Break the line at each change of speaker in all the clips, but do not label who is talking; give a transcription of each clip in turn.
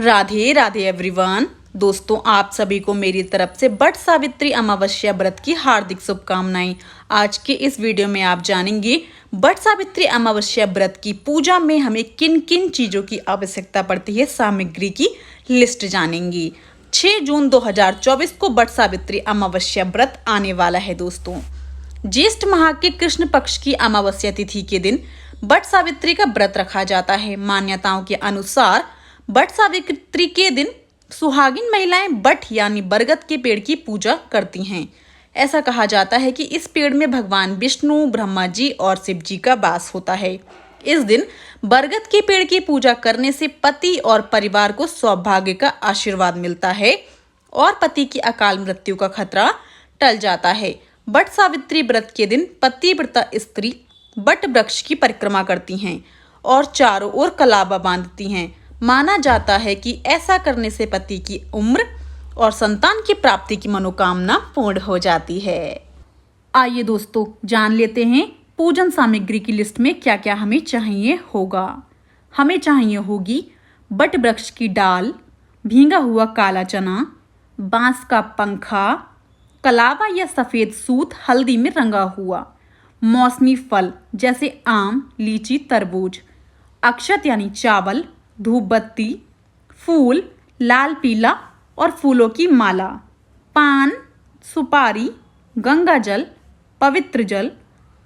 Radhe Radhe everyone. दोस्तों, आप सभी को मेरी तरफ से बट सावित्री अमावस्या व्रत की हार्दिक शुभकामनाएं। आज के इस वीडियो में आप जानेंगे बट सावित्री अमावस्या व्रत की पूजा में हमें किन किन चीज़ों की आवश्यकता पड़ती है, सामग्री की लिस्ट जानेंगे। 6 जून 2024 को बट सावित्री अमावस्या व्रत आने वाला है। दोस्तों, ज्येष्ठ माह के कृष्ण पक्ष की अमावस्या तिथि के दिन बट सावित्री का व्रत रखा जाता है। मान्यताओं के अनुसार बट सावित्री के दिन सुहागिन महिलाएं बट यानी बरगद के पेड़ की पूजा करती हैं। ऐसा कहा जाता है कि इस पेड़ में भगवान विष्णु, ब्रह्मा जी और शिव जी का वास होता है। इस दिन बरगद के पेड़ की पूजा करने से पति और परिवार को सौभाग्य का आशीर्वाद मिलता है और पति की अकाल मृत्यु का खतरा टल जाता है। बट सावित्री व्रत के दिन पतिव्रता स्त्री बट वृक्ष की परिक्रमा करती हैं और चारों ओर कलावा बांधती हैं। माना जाता है कि ऐसा करने से पति की उम्र और संतान की प्राप्ति की मनोकामना पूर्ण हो जाती है। आइए दोस्तों, जान लेते हैं पूजन सामग्री की लिस्ट में क्या क्या हमें चाहिए होगा। हमें चाहिए होगी बट वृक्ष की डाल, भींगा हुआ काला चना, बांस का पंखा, कलावा या सफेद सूत हल्दी में रंगा हुआ, मौसमी फल जैसे आम, लीची, तरबूज, अक्षत यानी चावल, धूप बत्ती, फूल लाल पीला और फूलों की माला, पान, सुपारी, गंगा जल, पवित्र जल,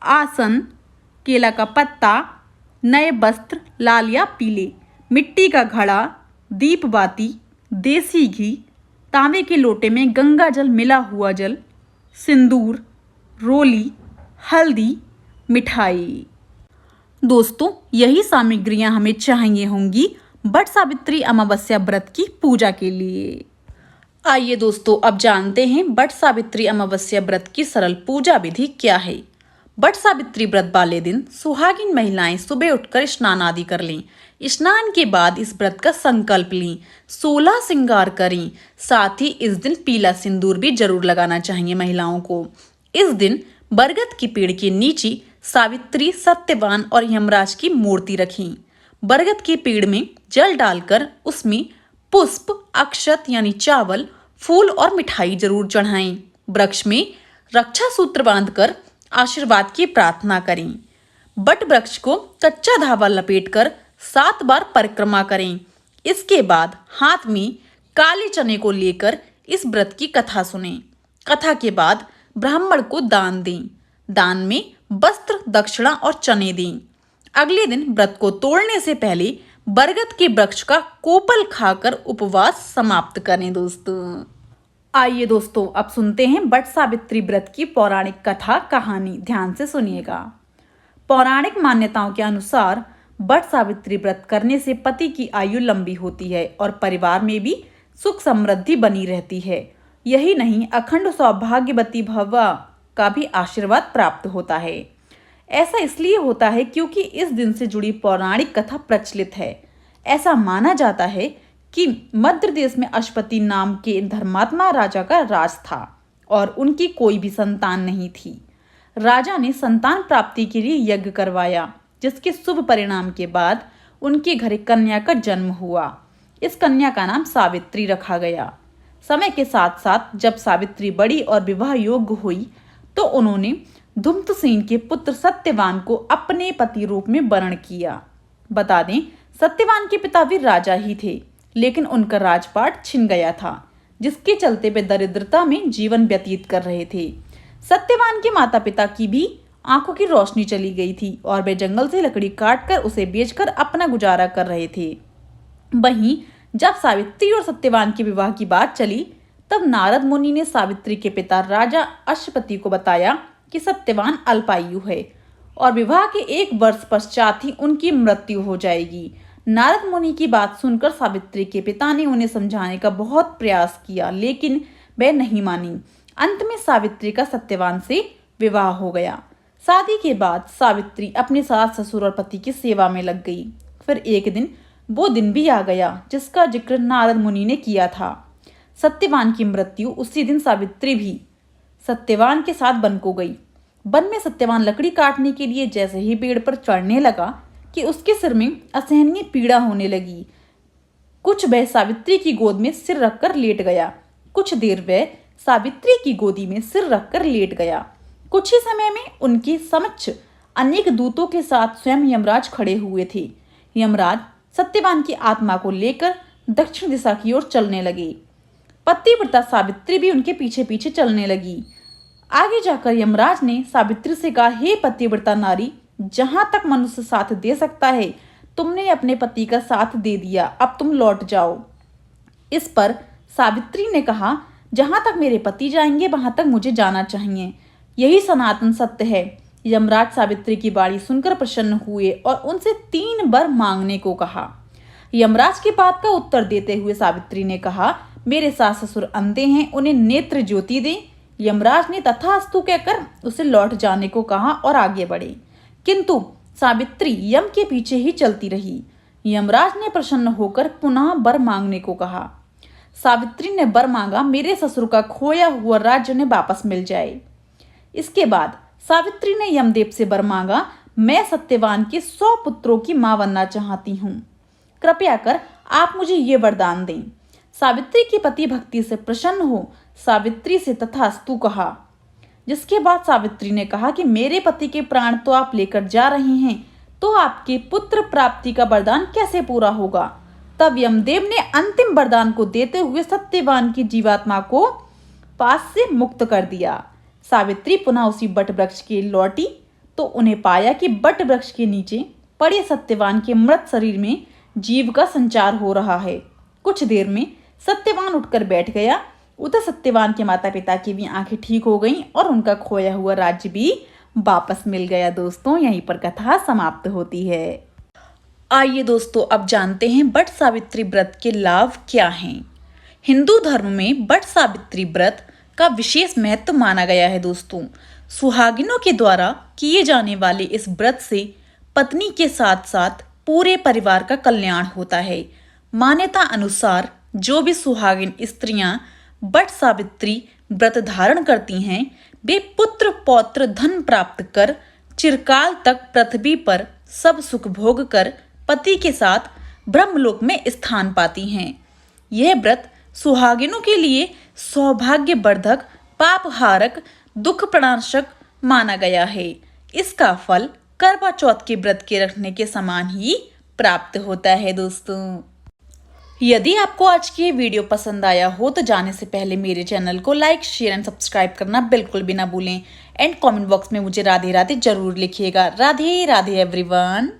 आसन, केला का पत्ता, नए वस्त्र लाल या पीले, मिट्टी का घड़ा, दीप बाती, देसी घी, तांबे के लोटे में गंगा जल मिला हुआ जल, सिंदूर, रोली, हल्दी, मिठाई। दोस्तों, यही सामग्रियां हमें चाहिए होंगी बट सावित्री अमावस्या व्रत की पूजा के लिए। आइए दोस्तों, अब जानते हैं बट सावित्री अमावस्या व्रत की सरल पूजा विधि क्या है। बट सावित्री व्रत वाले दिन सुहागिन महिलाएं सुबह उठकर स्नान आदि कर लें। स्नान के बाद इस व्रत का संकल्प लें, 16 श्रृंगार करें। साथ ही इस दिन पीला सिंदूर भी जरूर लगाना चाहिए महिलाओं को। इस दिन बरगद के पेड़ के नीचे सावित्री, सत्यवान और यमराज की मूर्ति रखें। बरगद के पेड़ में जल डालकर उसमें पुष्प, अक्षत यानी चावल, फूल और मिठाई जरूर चढ़ाएं। वृक्ष में रक्षा सूत्र बांधकर आशीर्वाद की प्रार्थना करें। बट वृक्ष को कच्चा धावा लपेटकर 7 बार परिक्रमा करें। इसके बाद हाथ में काले चने को लेकर इस व्रत की कथा सुनें। कथा के बाद ब्राह्मण को दान दें। दान में वस्त्र, दक्षिणा और चने दें। अगले दिन व्रत को तोड़ने से पहले बरगद के वृक्ष का कोपल खाकर उपवास समाप्त करें। दोस्तों, आइए दोस्तों, अब सुनते हैं बट सावित्री व्रत की पौराणिक कथा कहानी। ध्यान से सुनिएगा। पौराणिक मान्यताओं के अनुसार बट सावित्री व्रत करने से पति की आयु लंबी होती है और परिवार में भी सुख समृद्धि बनी रहती है। यही नहीं, अखंड सौभाग्यवती भव का भी आशीर्वाद प्राप्त होता है। ऐसा इसलिए होता है क्योंकि इस दिन से जुड़ी पौराणिक कथा प्रचलित है। ऐसा माना जाता है कि मध्य देश में अश्वति नाम के धर्मात्मा राजा का राज था और उनकी कोई भी संतान नहीं थी। राजा ने संतान प्राप्ति के लिए यज्ञ करवाया, जिसके शुभ परिणाम के बाद उनके घर एक कन्या का जन्म हुआ। इस कन्या का नाम सावित्री रखा गया। समय के साथ साथ जब सावित्री बड़ी और विवाह योग्य हुई तो उन्होंने धुम्तसेन के पुत्र सत्यवान को अपने पति रूप में वरण किया। बता दें, सत्यवान के पिता भी राजा ही थे, लेकिन उनका राजपाट छिन गया था, जिसके चलते वे दरिद्रता में जीवन व्यतीत कर रहे थे। सत्यवान के माता पिता की भी आंखों की रोशनी चली गई थी और वे जंगल से लकड़ी काटकर उसे बेचकर अपना गुजारा कर रहे थे। वहीं जब सावित्री और सत्यवान के विवाह की बात चली, तब नारद मुनि ने सावित्री के पिता राजा अश्वपति को बताया कि सत्यवान अल्पायु है और विवाह के 1 वर्ष पश्चात ही उनकी मृत्यु हो जाएगी। नारद मुनि की बात सुनकर सावित्री के पिता ने उन्हें समझाने का बहुत प्रयास किया, लेकिन वे नहीं मानी। अंत में सावित्री का सत्यवान से विवाह हो गया। शादी के बाद सावित्री अपने सास, ससुर और पति की सेवा में लग गई। फिर एक दिन वो दिन भी आ गया जिसका जिक्र नारद मुनि ने किया था। सत्यवान की मृत्यु उसी दिन सावित्री भी सत्यवान के साथ वन को गई। वन में सत्यवान लकड़ी काटने के लिए जैसे ही पेड़ पर चढ़ने लगा कि उसके सिर में असहनीय पीड़ा होने लगी। कुछ वह सावित्री की गोद में सिर रखकर लेट गया। कुछ देर वह सावित्री की गोदी में सिर रखकर लेट गया। कुछ ही समय में उनके समक्ष अनेक दूतों के साथ स्वयं यमराज खड़े हुए थे। यमराज सत्यवान की आत्मा को लेकर दक्षिण दिशा की ओर चलने लगे। पतिव्रता सावित्री भी उनके पीछे पीछे चलने लगी। आगे जाकर यमराज ने सावित्री से कहा, हे पतिव्रता नारी, जहां तक मनुष्य साथ दे सकता है तुमने अपने पति का साथ दे दिया, अब तुम लौट जाओ। इस पर सावित्री ने कहा, जहां तक मेरे पति जाएंगे वहां तक मुझे जाना चाहिए, यही सनातन सत्य है। यमराज सावित्री की बाणी सुनकर प्रसन्न हुए और उनसे 3 वर मांगने को कहा। यमराज की बात का उत्तर देते हुए सावित्री ने कहा, मेरे सास ससुर अंधे हैं, उन्हें नेत्र ज्योति दें। यमराज ने तथास्तु कहकर उसे लौट जाने को कहा और आगे बढ़े, किंतु सावित्री यम के पीछे ही चलती रही। यमराज ने प्रसन्न होकर पुनः वर मांगने को कहा। सावित्री ने वर मांगा, मेरे ससुर का खोया हुआ राज्य उन्हें वापस मिल जाए। इसके बाद सावित्री ने यमदेव से वर मांगा, मैं सत्यवान के 100 पुत्रों की मां बनना चाहती हूँ, कृपया कर आप मुझे ये वरदान दें। सावित्री की पति भक्ति से प्रसन्न हो सावित्री से तथास्तु कहा। जिसके बाद सावित्री ने कहा कि मेरे पति के प्राण तो आप लेकर जा रहे हैं, तो आपके पुत्र प्राप्ति का वरदान कैसे पूरा होगा। तब यमदेव ने अंतिम वरदान को देते हुए सत्यवान की जीवात्मा को पास से मुक्त कर दिया। सावित्री पुनः उसी बट वृक्ष के लौटी तो उन्हें पाया कि बट वृक्ष के नीचे पड़े सत्यवान के मृत शरीर में जीव का संचार हो रहा है। कुछ देर में सत्यवान उठकर बैठ गया। उधर सत्यवान के माता पिता की भी आंखें ठीक हो गईं और उनका खोया हुआ राज्य भी वापस मिल गया। दोस्तों, यहीं पर कथा समाप्त होती है। आइए दोस्तों, अब जानते हैं बट सावित्री व्रत के लाभ क्या हैं। हिंदू धर्म में बट सावित्री व्रत का विशेष महत्व माना गया है। दोस्तों, सुहागिनों के द्वारा किए जाने वाले इस व्रत से पत्नी के साथ साथ पूरे परिवार का कल्याण होता है। मान्यता अनुसार जो भी सुहागिन स्त्रियां बट सावित्री व्रत धारण करती हैं, वे पुत्र पौत्र धन प्राप्त कर चिरकाल तक पृथ्वी पर सब सुख भोग कर पति के साथ ब्रह्मलोक में स्थान पाती हैं। यह व्रत सुहागिनों के लिए सौभाग्यवर्धक, पापहारक, दुख प्रणाशक माना गया है। इसका फल करवा चौथ के व्रत के रखने के समान ही प्राप्त होता है। दोस्तों, यदि आपको आज की वीडियो पसंद आया हो तो जाने से पहले मेरे चैनल को लाइक, शेयर एंड सब्सक्राइब करना बिल्कुल भी ना भूलें। एंड कमेंट बॉक्स में मुझे राधे राधे जरूर लिखिएगा। राधे राधे एवरीवन।